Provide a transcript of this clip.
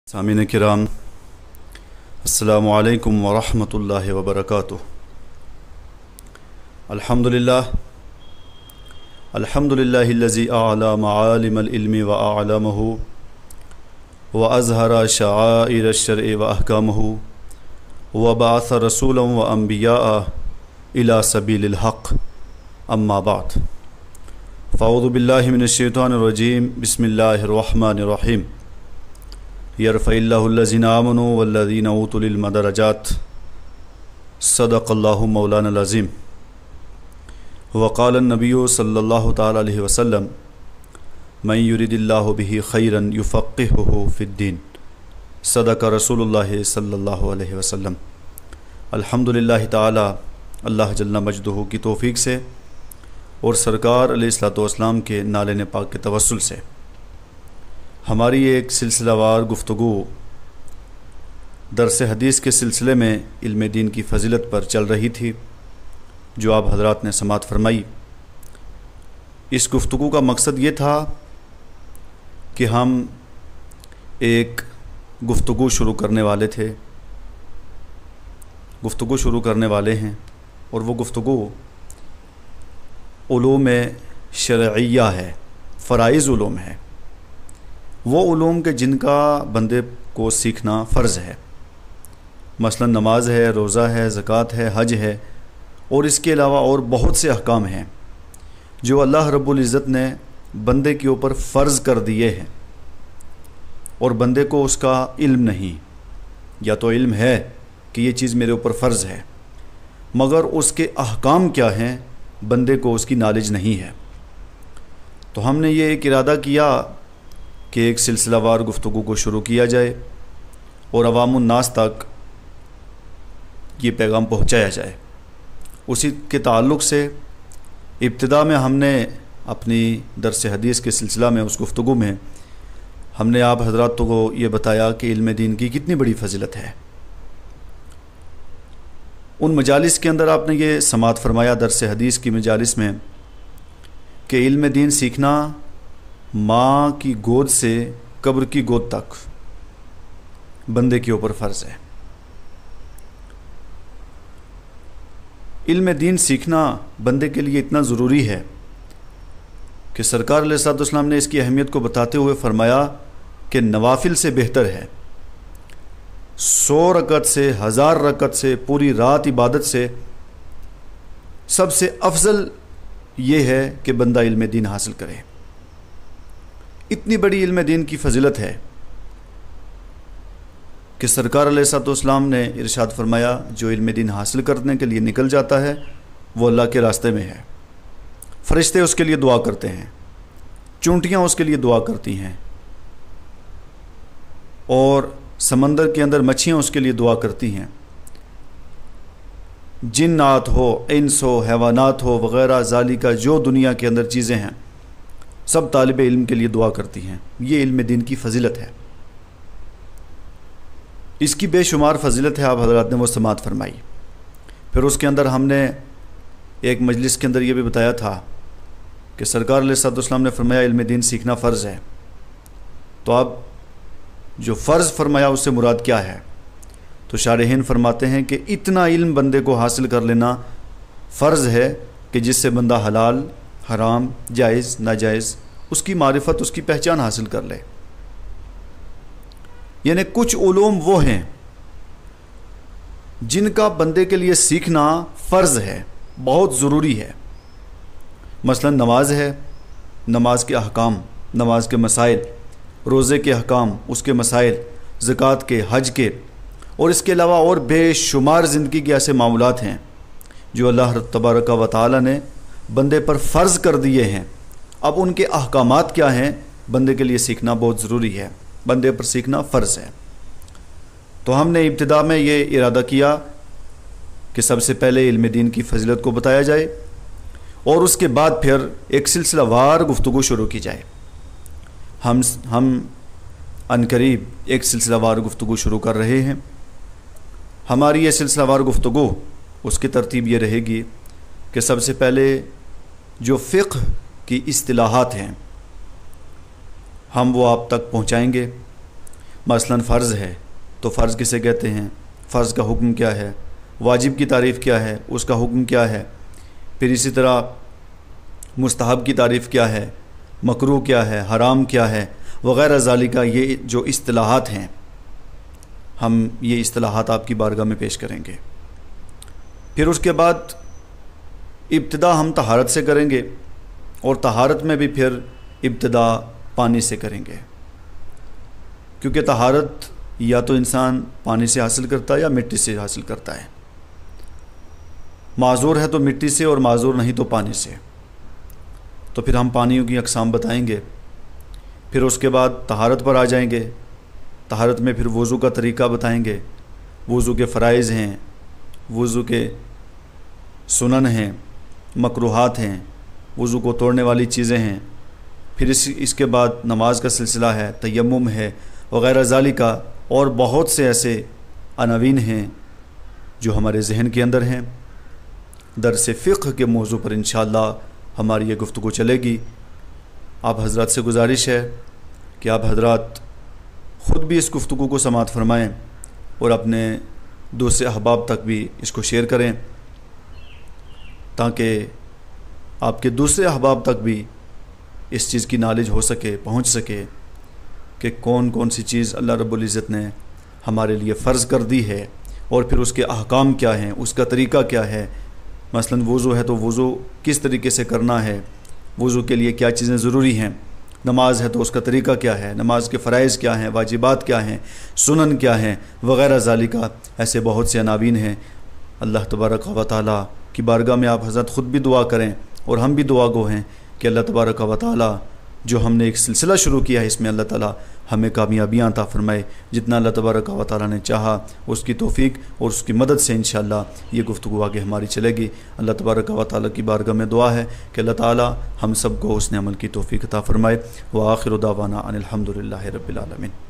सामीन किराम अस्सलामु अलैकुम व रहमतुल्लाहि व बरकातुहू। अल्हम्दुलिल्लाहिल्लज़ी अअला मआलिमल इल्मी व अअलमहू व अज़हरा शआइर अश-शर'i व अहकामहू व बअस रसूलन व अंबियाअ इला सबीलिल हक़। अम्मा बाद फ़अऊज़ु बिल्लाहि मिनश शैतानिर रजीम। बिस्मिल्लाहिर रहमानिर रहीम। यरफ़इल्लाहुल्लज़ीना आमनू वल्लज़ीना ऊतुल इल्म दरजात। सदक़ल्लाहु मौलानल अज़ीम। वक़ालन नबिय्यु सल्लल्लाहु तआला अलैहि वसल्लम मन युरिदिल्लाहु बिही खैरन युफ़क़्क़िहुहु फ़िद्दीन। सदक़ रसूलुल्लाहि सल्लल्लाहु अलैहि वसल्लम। अल्हम्दुलिल्लाहि ताला अल्लाह जल्ल मजदुहु की तौफ़ीक़ से और सरकार अलैहिस्सलातु वस्सलाम के नाले पाक के तवस्सुल से हमारी एक सिलसिलावार गुफ्तगू दरस हदीस के सिलसिले में इल्म दीन की फ़ज़ीलत पर चल रही थी, जो आप हज़रात ने समात फ़रमाई। इस गुफ्तगू का मकसद ये था कि हम एक गुफ्तगू शुरू करने वाले हैं और वो गुफ्तगू उलूम शरइया है, फ़राइज़ उलूम है, वो उलूम के जिनका बंदे को सीखना फ़र्ज़ है। मसलन नमाज है, रोज़ा है, ज़कात है, हज है और इसके अलावा और बहुत से अहकाम हैं जो अल्लाह रब्बुल इज़्ज़त ने बंदे के ऊपर फ़र्ज़ कर दिए हैं और बंदे को उसका इल्म नहीं, या तो इल्म है कि ये चीज़ मेरे ऊपर फ़र्ज़ है, मगर उसके अहकाम क्या हैं बंदे को उसकी नॉलेज नहीं है। तो हमने ये एक इरादा किया कि एक सिलसिलावार गुफ्तगू को शुरू किया जाए और अवामुन्नास तक ये पैगाम पहुँचाया जाए। उसी के ताल्लुक़ से इब्तिदा में हमने अपनी दरस हदीस के सिलसिला में उस गुफ्तगू में हमने आप हज़रात को ये बताया कि इल्म दीन की कितनी बड़ी फ़ज़ीलत है। उन मजालिस के अंदर आपने ये समात फ़रमाया दरस हदीस की मजालिस में कि इल्म दीन सीखना माँ की गोद से कब्र की गोद तक बंदे के ऊपर फ़र्ज़ है। इल्म दीन सीखना बंदे के लिए इतना ज़रूरी है कि सरकार अलैहिस्सलाम ने इसकी अहमियत को बताते हुए फ़रमाया कि नवाफिल से बेहतर है, 100 रकत से, 1000 रकत से, पूरी रात इबादत से सबसे अफजल ये है कि बंदा इल्म दीन हासिल करे। इतनी बड़ी इल्म दीन की फ़ज़ीलत है कि सरकार अलैहिस्सलाम ने इरशाद फरमाया, जो इल्म दीन हासिल करने के लिए निकल जाता है वो अल्लाह के रास्ते में है। फ़रिश्ते उसके लिए दुआ करते हैं, चूंटियाँ उसके लिए दुआ करती हैं और समंदर के अंदर मच्छियाँ उसके लिए दुआ करती हैं। जिन्नात हो, इंस हो, हैवानात हो वग़ैरह ज़ालिका जो दुनिया के अंदर चीज़ें हैं सब तालिब इल्म के लिए दुआ करती हैं। ये इल्म दीन की फ़ज़ीलत है, इसकी बेशुमार फ़ज़ीलत है। आप हज़रात ने वो समात फ़रमाई। फिर उसके अंदर हमने एक मजलिस के अंदर ये भी बताया था कि सरकार अलैहिस्सलाम ने फ़रमाया इल्म दीन सीखना फ़र्ज़ है। तो अब जो फ़र्ज़ फ़रमाया उससे मुराद क्या है? तो शारहीन फ़रमाते हैं कि इतना इल्म बंदे को हासिल कर लेना फ़र्ज़ है कि जिससे बंदा हलाल, हराम, जायज़, नाजायज़ उसकी मारिफत, उसकी पहचान हासिल कर ले। यानी कुछ उलूम वो हैं जिनका बंदे के लिए सीखना फ़र्ज़ है, बहुत ज़रूरी है। मसलन नमाज है, नमाज के अहकाम, नमाज के मसाइल, रोज़े के अहकाम, उसके मसाइल, ज़कात के, हज के और इसके अलावा और बेशुमार ज़िंदगी के ऐसे मामलात हैं जो अल्लाह तबारक व तआला ने बंदे पर फ़र्ज़ कर दिए हैं। अब उनके अहकामात क्या हैं बंदे के लिए सीखना बहुत ज़रूरी है, बंदे पर सीखना फ़र्ज़ है। तो हमने इब्तिदा में ये इरादा किया कि सबसे पहले इल्म दीन की फ़ज़ीलत को बताया जाए और उसके बाद फिर एक सिलसिलावार गुफ्तगू शुरू की जाए। हम अनकरीब एक सिलसिलावार गुफ्तगू शुरू कर रहे हैं। हमारी ये सिलसिलावार गुफ्तगू उसकी तरतीब ये रहेगी कि सबसे पहले जो फ़िक़्ह की इस्तिलाहात हैं हम वो आप तक पहुँचाएँगे। مثلاً फ़र्ض ہے تو फ़رض کسے کہتے ہیں، फ़رض کا حکم کیا ہے، واجب کی تعریف کیا ہے، اس کا حکم کیا ہے، پھر اسی طرح مستحب کی تعریف کیا ہے، مکروہ کیا ہے، حرام کیا ہے وغیرہ ذالکہ۔ یہ جو اصطلاحات ہیں، ہم یہ اصطلاحات آپ کی بارگاہ میں پیش کریں گے۔ پھر اس کے بعد ابتدا ہم طہارت سے کریں گے، اور طہارت میں بھی پھر ابتدا پانی سے کریں گے، کیونکہ طہارت یا تو انسان پانی سے حاصل کرتا ہے یا مٹی سے حاصل کرتا ہے۔ معذور ہے تو مٹی سے، اور معذور نہیں تو پانی سے۔ تو پھر ہم پانیوں کی اقسام بتائیں گے، پھر اس کے بعد طہارت پر آ جائیں گے۔ طہارت میں پھر وضو کا طریقہ بتائیں گے، وضو کے فرائض ہیں، وضو کے سنن ہیں، مکروہات ہیں، وضو کو توڑنے والی چیزیں ہیں۔ پھر اس کے بعد نماز کا سلسلہ ہے، تیمم ہے وغیرہ ذالکہ، اور بہت سے ایسے عناوین ہیں جو ہمارے ذہن کے اندر ہیں۔ درس فقہ کے موضوع پر انشاءاللہ ہماری یہ گفتگو چلے گی۔ آپ حضرات سے گزارش ہے کہ آپ حضرات خود بھی اس گفتگو کو سماعت فرمائیں اور اپنے دوسرے احباب تک بھی اس کو شیئر کریں، تاکہ آپ کے دوسرے احباب تک بھی اس چیز کی نالج ہو سکے، پہنچ سکے کہ کون کون سی چیز اللہ رب العزت نے ہمارے لیے فرض کر دی ہے، اور پھر اس کے احکام کیا ہیں، اس کا طریقہ کیا ہے۔ مثلا وضو ہے تو وضو کس طریقے سے کرنا ہے، وضو کے لیے کیا چیزیں ضروری ہیں، نماز ہے تو اس کا طریقہ کیا ہے، نماز کے فرائض کیا ہیں، واجبات کیا ہیں، سنن کیا ہیں وغیرہ ذالکہ۔ ایسے بہت سے عناوین ہیں۔ اللہ تبارک و تعالیٰ کی بارگاہ میں آپ حضرت خود بھی دعا کریں، اور ہم بھی دعا گو ہیں کہ اللہ تبارک و تعالیٰ جو ہم نے ایک سلسلہ شروع کیا ہے، اس میں اللہ تعالیٰ ہمیں کامیابیاں عطا فرمائے۔ جتنا اللہ تبارک و تعالیٰ نے چاہا اس کی توفیق اور اس کی مدد سے انشاءاللہ یہ گفتگو آگے ہماری چلے گی۔ اللہ تبارک و تعالیٰ کی بارگاہ میں دعا ہے کہ اللہ تعالیٰ ہم سب کو حسن عمل کی توفیق عطا فرمائے۔ وآخر دعوانا ان الحمد للہ رب العالمین۔